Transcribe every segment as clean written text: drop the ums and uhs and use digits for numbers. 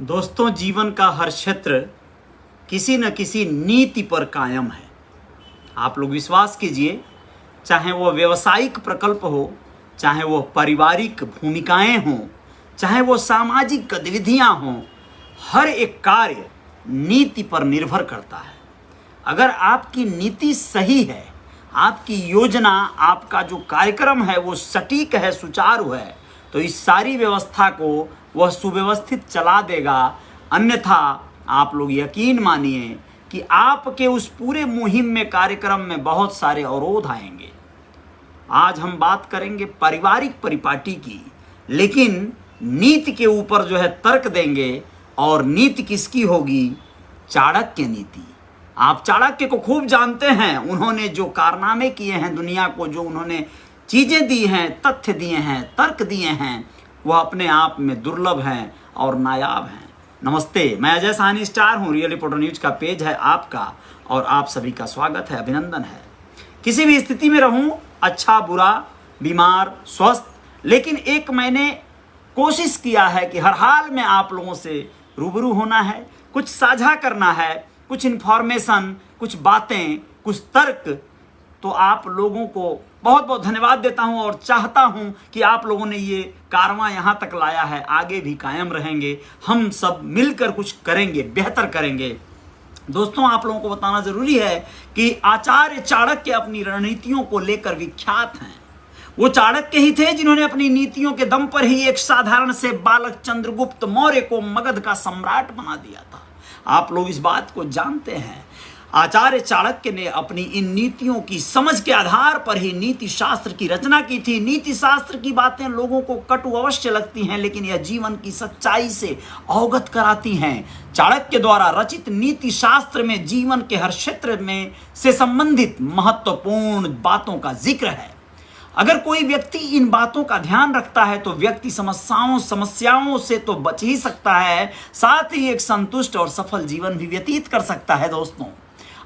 दोस्तों, जीवन का हर क्षेत्र किसी न किसी नीति पर कायम है। आप लोग विश्वास कीजिए, चाहे वो व्यवसायिक प्रकल्प हो, चाहे वो पारिवारिक भूमिकाएं हों, चाहे वो सामाजिक गतिविधियां हों, हर एक कार्य नीति पर निर्भर करता है। अगर आपकी नीति सही है, आपकी योजना, आपका जो कार्यक्रम है वो सटीक है, सुचारू है, तो इस सारी व्यवस्था को वह सुव्यवस्थित चला देगा। अन्यथा आप लोग यकीन मानिए कि आपके उस पूरे मुहिम में, कार्यक्रम में बहुत सारे अवरोध आएंगे। आज हम बात करेंगे पारिवारिक परिपाटी की, लेकिन नीति के ऊपर जो है तर्क देंगे। और नीति किसकी होगी? चाणक्य नीति। आप चाणक्य को खूब जानते हैं। उन्होंने जो कारनामे किए हैं दुनिया को, जो उन्होंने चीजें दी हैं, तथ्य दिए हैं, तर्क दिए हैं, वह अपने आप में दुर्लभ हैं और नायाब हैं। नमस्ते, मैं अजय साहनी स्टार हूँ। रियल रिपोर्टर न्यूज का पेज है आपका और आप सभी का स्वागत है, अभिनंदन है। किसी भी स्थिति में रहूं, अच्छा बुरा, बीमार स्वस्थ, लेकिन एक मैंने कोशिश किया है कि हर हाल में आप लोगों से रूबरू होना है, कुछ साझा करना है, कुछ इन्फॉर्मेशन, कुछ बातें, कुछ तर्क। तो आप लोगों को बहुत बहुत धन्यवाद देता हूं और चाहता हूं कि आप लोगों ने ये कारवां यहाँ तक लाया है, आगे भी कायम रहेंगे। हम सब मिलकर कुछ करेंगे, बेहतर करेंगे। दोस्तों, आप लोगों को बताना जरूरी है कि आचार्य चाणक्य अपनी रणनीतियों को लेकर विख्यात हैं। वो चाणक्य ही थे जिन्होंने अपनी नीतियों के दम पर ही एक साधारण से बालक चंद्रगुप्त मौर्य को मगध का सम्राट बना दिया था। आप लोग इस बात को जानते हैं। आचार्य चाणक्य ने अपनी इन नीतियों की समझ के आधार पर ही नीति शास्त्र की रचना की थी। नीति शास्त्र की बातें लोगों को कटु अवश्य लगती हैं, लेकिन यह जीवन की सच्चाई से अवगत कराती हैं। चाणक्य द्वारा रचित नीति शास्त्र में जीवन के हर क्षेत्र में से संबंधित महत्वपूर्ण बातों का जिक्र है। अगर कोई व्यक्ति इन बातों का ध्यान रखता है तो व्यक्ति समस्याओं से तो बच ही सकता है, साथ ही एक संतुष्ट और सफल जीवन भी व्यतीत कर सकता है। दोस्तों,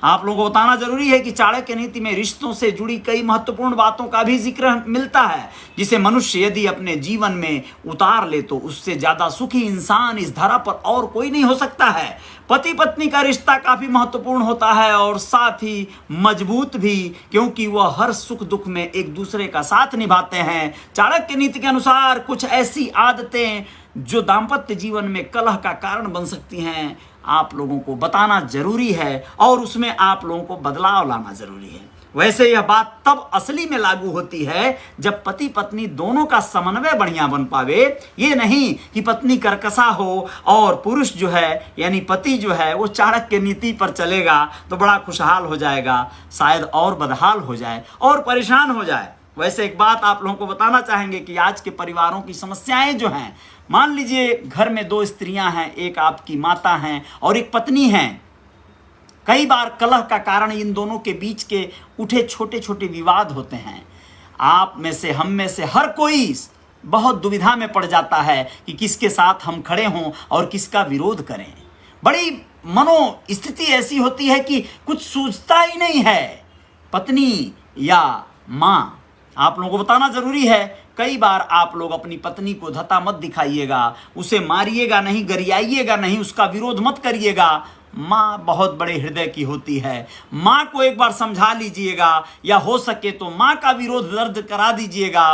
आप लोगों को बताना जरूरी है कि चाणक्य नीति में रिश्तों से जुड़ी कई महत्वपूर्ण बातों का भी जिक्र मिलता है, जिसे मनुष्य यदि अपने जीवन में उतार ले तो उससे ज्यादा सुखी इंसान इस धरा पर और कोई नहीं हो सकता है। पति पत्नी का रिश्ता काफी महत्वपूर्ण होता है और साथ ही मजबूत भी, क्योंकि वह हर सुख दुख में एक दूसरे का साथ निभाते हैं। चाणक्य नीति के अनुसार कुछ ऐसी आदतें जो दाम्पत्य जीवन में कलह का कारण बन सकती हैं, आप लोगों को बताना जरूरी है और उसमें आप लोगों को बदलाव लाना जरूरी है। वैसे यह बात तब असली में लागू होती है जब पति पत्नी दोनों का समन्वय बढ़िया बन पावे। ये नहीं कि पत्नी कर्कशा हो और पुरुष जो है, यानी पति जो है, वो चाणक्य नीति पर चलेगा तो बड़ा खुशहाल हो जाएगा, शायद और बदहाल हो जाए और परेशान हो जाए। वैसे एक बात आप लोगों को बताना चाहेंगे कि आज के परिवारों की समस्याएं जो हैं, मान लीजिए घर में दो स्त्रियां हैं, एक आपकी माता हैं और एक पत्नी हैं। कई बार कलह का कारण इन दोनों के बीच के उठे छोटे छोटे विवाद होते हैं। आप में से, हम में से हर कोई बहुत दुविधा में पड़ जाता है कि किसके साथ हम खड़े हों और किसका विरोध करें। बड़ी मनोस्थिति ऐसी होती है कि कुछ सूझता ही नहीं है, पत्नी या माँ। आप लोगों को बताना जरूरी है, कई बार आप लोग अपनी पत्नी को धता मत दिखाइएगा, उसे मारिएगा नहीं, गरियाइएगा नहीं, उसका विरोध मत करिएगा। माँ बहुत बड़े हृदय की होती है। माँ को एक बार समझा लीजिएगा, या हो सके तो माँ का विरोध दर्द करा दीजिएगा।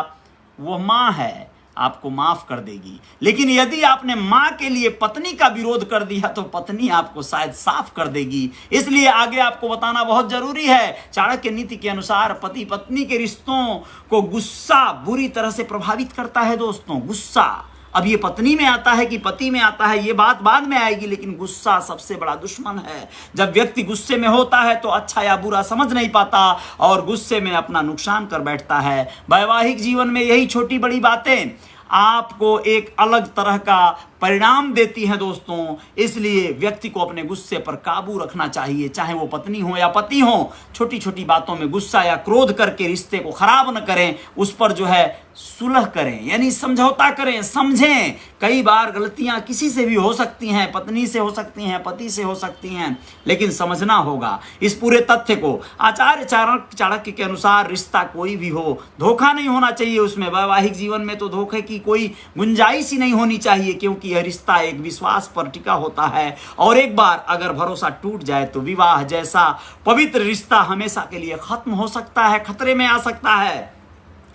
वो माँ है, आपको माफ कर देगी। लेकिन यदि आपने माँ के लिए पत्नी का विरोध कर दिया तो पत्नी आपको शायद साफ कर देगी। इसलिए आगे आपको बताना बहुत जरूरी है। चाणक्य नीति के अनुसार पति पत्नी के रिश्तों को गुस्सा बुरी तरह से प्रभावित करता है। दोस्तों, गुस्सा, अब ये पत्नी में आता है कि पति में आता है, ये बात बाद में आएगी, लेकिन गुस्सा सबसे बड़ा दुश्मन है। जब व्यक्ति गुस्से में होता है तो अच्छा या बुरा समझ नहीं पाता और गुस्से में अपना नुकसान कर बैठता है। वैवाहिक जीवन में यही छोटी बड़ी बातें आपको एक अलग तरह का परिणाम देती हैं। दोस्तों, इसलिए व्यक्ति को अपने गुस्से पर काबू रखना चाहिए, चाहे वो पत्नी हो या पति हो। छोटी छोटी बातों में गुस्सा या क्रोध करके रिश्ते को खराब न करें, उस पर जो है सुलह करें, यानी समझौता करें, समझें। कई बार गलतियां किसी से भी हो सकती हैं, पत्नी से हो सकती हैं, पति से हो सकती हैं, लेकिन समझना होगा इस पूरे तथ्य को। आचार्य चाणक्य के अनुसार रिश्ता कोई भी हो, धोखा नहीं होना चाहिए उसमें। वैवाहिक जीवन में तो धोखे की कोई गुंजाइश ही नहीं होनी चाहिए, क्योंकि यह रिश्ता एक विश्वास पर टिका होता है, और एक बार अगर भरोसा टूट जाए तो विवाह जैसा पवित्र रिश्ता हमेशा के लिए खत्म हो सकता है, खतरे में आ सकता है।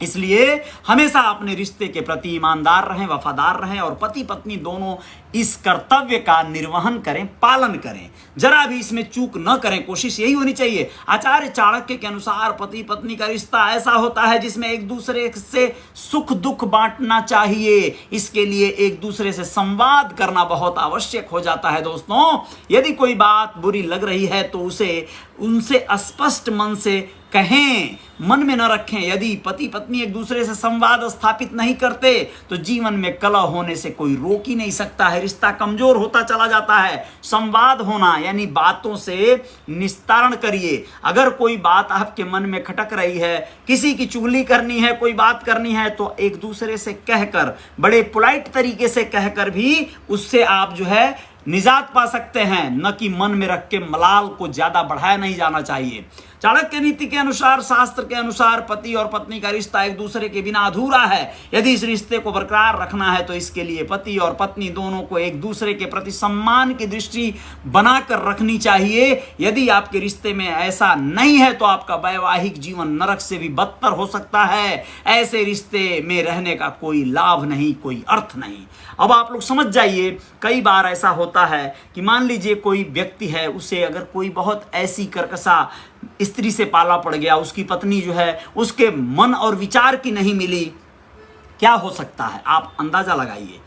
इसलिए हमेशा अपने रिश्ते के प्रति ईमानदार रहें, वफादार रहें, और पति पत्नी दोनों इस कर्तव्य का निर्वहन करें, पालन करें, जरा भी इसमें चूक न करें। कोशिश यही होनी चाहिए। आचार्य चाणक्य के अनुसार पति पत्नी का रिश्ता ऐसा होता है जिसमें एक दूसरे से सुख दुख बांटना चाहिए। इसके लिए एक दूसरे से संवाद करना बहुत आवश्यक हो जाता है। दोस्तों, यदि कोई बात बुरी लग रही है तो उनसे स्पष्ट मन से कहें, मन में न रखें। यदि पति पत्नी एक दूसरे से संवाद स्थापित नहीं करते तो जीवन में कलह होने से कोई रोक ही नहीं सकता है, रिश्ता कमजोर होता चला जाता है। संवाद होना यानी बातों से निस्तारण करिए। अगर कोई बात आपके मन में खटक रही है, किसी की चुगली करनी है, कोई बात करनी है, तो एक दूसरे से कहकर, बड़े पोलाइट तरीके से कहकर भी उससे आप जो है निजात पा सकते हैं, न कि मन में रख के मलाल को ज्यादा बढ़ाया नहीं जाना चाहिए। चाणक्य नीति के अनुसार, शास्त्र के अनुसार पति और पत्नी का रिश्ता एक दूसरे के बिना अधूरा है। यदि इस रिश्ते को बरकरार रखना है तो इसके लिए पति और पत्नी दोनों को एक दूसरे के प्रति सम्मान की दृष्टि बनाकर रखनी चाहिए। यदि आपके रिश्ते में ऐसा नहीं है तो आपका वैवाहिक जीवन नरक से भी बदतर हो सकता है। ऐसे रिश्ते में रहने का कोई लाभ नहीं, कोई अर्थ नहीं। अब आप लोग समझ जाइए, कई बार ऐसा होता है कि मान लीजिए कोई व्यक्ति है, उसे अगर कोई बहुत ऐसी कर्कशा स्त्री से पाला पड़ गया, उसकी पत्नी जो है उसके मन और विचार की नहीं मिली, क्या हो सकता है आप अंदाजा लगाइए।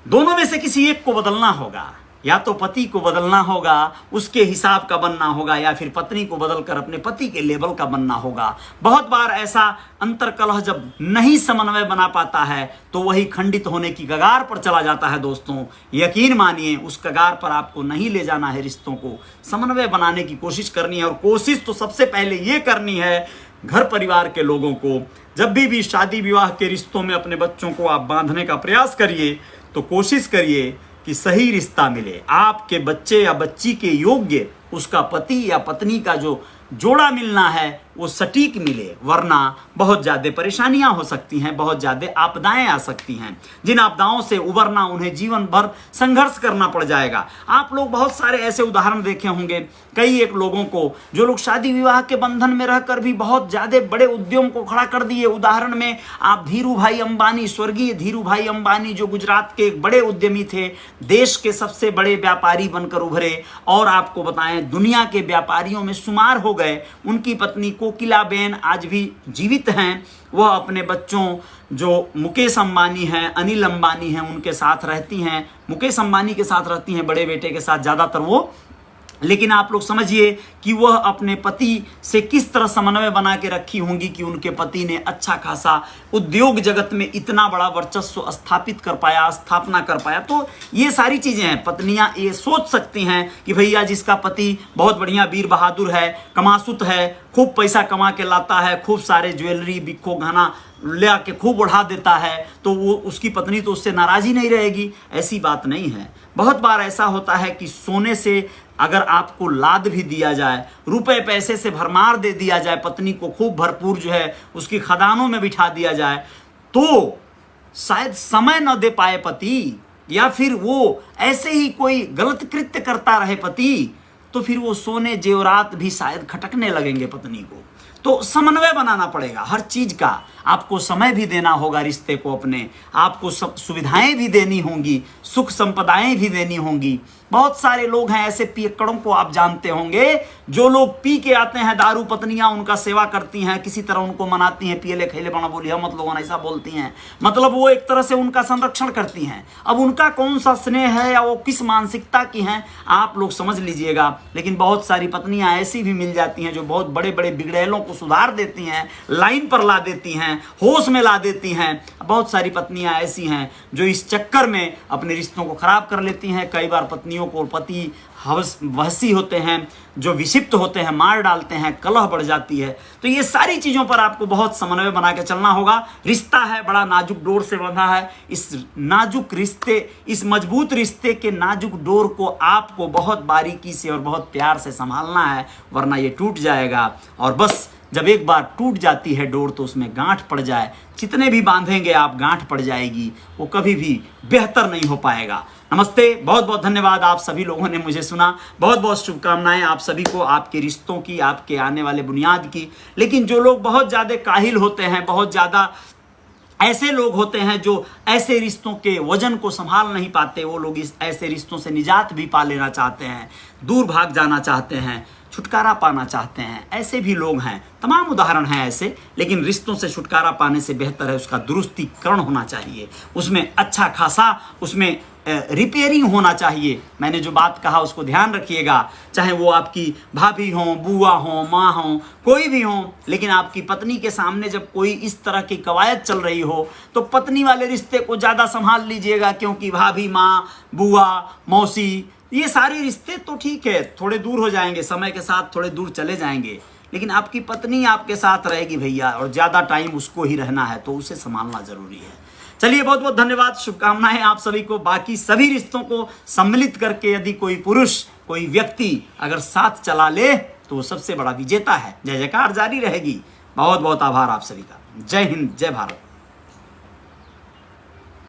दोनों में से किसी एक को बदलना होगा, या तो पति को बदलना होगा, उसके हिसाब का बनना होगा, या फिर पत्नी को बदलकर अपने पति के लेवल का बनना होगा। बहुत बार ऐसा अंतरकलह जब नहीं समन्वय बना पाता है तो वही खंडित होने की कगार पर चला जाता है। दोस्तों, यकीन मानिए उस कगार पर आपको नहीं ले जाना है, रिश्तों को समन्वय बनाने की कोशिश करनी है। और कोशिश तो सबसे पहले ये करनी है घर परिवार के लोगों को। जब भी शादी विवाह के रिश्तों में अपने बच्चों को आप बांधने का प्रयास करिए तो कोशिश करिए कि सही रिश्ता मिले, आपके बच्चे या बच्ची के योग्य उसका पति या पत्नी का जो जोड़ा मिलना है वो सटीक मिले, वरना बहुत ज़्यादा परेशानियां हो सकती हैं, बहुत ज़्यादा आपदाएं आ सकती हैं, जिन आपदाओं से उबरना उन्हें जीवन भर संघर्ष करना पड़ जाएगा। आप लोग बहुत सारे ऐसे उदाहरण देखे होंगे, कई एक लोगों को जो लोग शादी विवाह के बंधन में रहकर भी बहुत ज़्यादा बड़े उद्यम को खड़ा कर दिए। उदाहरण में आप धीरू भाई अंबानी, स्वर्गीय धीरू भाई अंबानी जो गुजरात के एक बड़े उद्यमी थे, देश के सबसे बड़े व्यापारी बनकर उभरे, और आपको बताएं दुनिया के व्यापारियों में शुमार हो गए। उनकी पत्नी कोकिलाबेन आज भी जीवित हैं। वह अपने बच्चों जो मुकेश अंबानी हैं, अनिल अंबानी हैं, उनके साथ रहती हैं। मुकेश अंबानी के साथ रहती हैं, बड़े बेटे के साथ ज़्यादातर वो। लेकिन आप लोग समझिए कि वह अपने पति से किस तरह समन्वय बना के रखी होंगी कि उनके पति ने अच्छा खासा उद्योग जगत में इतना बड़ा वर्चस्व स्थापना कर पाया। तो ये सारी चीज़ें हैं। पत्नियां ये सोच सकती हैं कि भैया जिसका पति बहुत बढ़िया वीर बहादुर है, कमासुत है, खूब पैसा कमा के लाता है, खूब सारे ज्वेलरी बिक्खो गहना ले आके खूब उड़ा देता है, तो वो उसकी पत्नी तो उससे नाराज़ ही नहीं रहेगी। ऐसी बात नहीं है। बहुत बार ऐसा होता है कि सोने से अगर आपको लाद भी दिया जाए, रुपए पैसे से भरमार दे दिया जाए, पत्नी को खूब भरपूर जो है उसकी खदानों में बिठा दिया जाए, तो शायद समय न दे पाए पति, या फिर वो ऐसे ही कोई गलत कृत्य करता रहे पति, तो फिर वो सोने जेवरात भी शायद खटकने लगेंगे पत्नी को। तो समन्वय बनाना पड़ेगा हर चीज का। आपको समय भी देना होगा रिश्ते को अपने, आपको सब सुविधाएं भी देनी होंगी, सुख संपदाएं भी देनी होंगी। बहुत सारे लोग हैं ऐसे पियक्कड़ों को आप जानते होंगे, जो लोग पी के आते हैं दारू, पत्नियां उनका सेवा करती हैं, किसी तरह उनको मनाती हैं, पियले खैले बना बोली हम मत लोगों ऐसा बोलती हैं, मतलब वो एक तरह से उनका संरक्षण करती हैं। अब उनका कौन सा स्नेह है या वो किस मानसिकता की हैं आप लोग समझ लीजिएगा। लेकिन बहुत सारी पत्नियां ऐसी भी मिल जाती हैं जो बहुत बड़े बड़े बिगड़ैलों को सुधार देती हैं, लाइन पर ला देती हैं, होश में ला देती हैं। बहुत सारी पत्नियां ऐसी हैं जो इस चक्कर में अपने रिश्तों को खराब कर लेती हैं। कई बार पत्नियों को पति वहसी होते हैं, जो विक्षिप्त होते हैं, मार डालते हैं, कलह बढ़ जाती है। तो ये सारी चीज़ों पर आपको बहुत समन्वय बना के चलना होगा। रिश्ता है, बड़ा नाजुक डोर से बंधा है। इस नाजुक रिश्ते, इस मजबूत रिश्ते के नाजुक डोर को आपको बहुत बारीकी से और बहुत प्यार से संभालना है, वरना ये टूट जाएगा। और बस जब एक बार टूट जाती है डोर तो उसमें गांठ पड़ जाए, जितने भी बांधेंगे आप गांठ पड़ जाएगी, वो कभी भी बेहतर नहीं हो पाएगा। नमस्ते, बहुत बहुत धन्यवाद आप सभी लोगों ने मुझे सुना। बहुत बहुत शुभकामनाएं आप सभी को, आपके रिश्तों की, आपके आने वाले बुनियाद की। लेकिन जो लोग बहुत ज़्यादा काहिल होते हैं, बहुत ज़्यादा ऐसे लोग होते हैं जो ऐसे रिश्तों के वजन को संभाल नहीं पाते, वो लोग इस ऐसे रिश्तों से निजात भी पा लेना चाहते हैं, दूर भाग जाना चाहते हैं, छुटकारा पाना चाहते हैं, ऐसे भी लोग हैं। तमाम उदाहरण हैं ऐसे। लेकिन रिश्तों से छुटकारा पाने से बेहतर है उसका दुरुस्तीकरण होना चाहिए, उसमें अच्छा खासा उसमें रिपेयरिंग होना चाहिए। मैंने जो बात कहा उसको ध्यान रखिएगा। चाहे वो आपकी भाभी हो, बुआ हो, माँ हो, कोई भी हो, लेकिन आपकी पत्नी के सामने जब कोई इस तरह की कवायद चल रही हो तो पत्नी वाले रिश्ते को ज़्यादा संभाल लीजिएगा, क्योंकि भाभी, माँ, बुआ, मौसी, ये सारे रिश्ते तो ठीक है, थोड़े दूर हो जाएंगे, समय के साथ थोड़े दूर चले जाएंगे, लेकिन आपकी पत्नी आपके साथ रहेगी भैया, और ज़्यादा टाइम उसको ही रहना है, तो उसे संभालना ज़रूरी है। चलिए, बहुत बहुत धन्यवाद, शुभकामनाएं आप सभी को। बाकी सभी रिश्तों को सम्मिलित करके यदि कोई पुरुष, कोई व्यक्ति अगर साथ चला ले तो वो सबसे बड़ा विजेता है। जय जयकार जारी रहेगी। बहुत बहुत आभार आप सभी का। जय हिंद, जय भारत।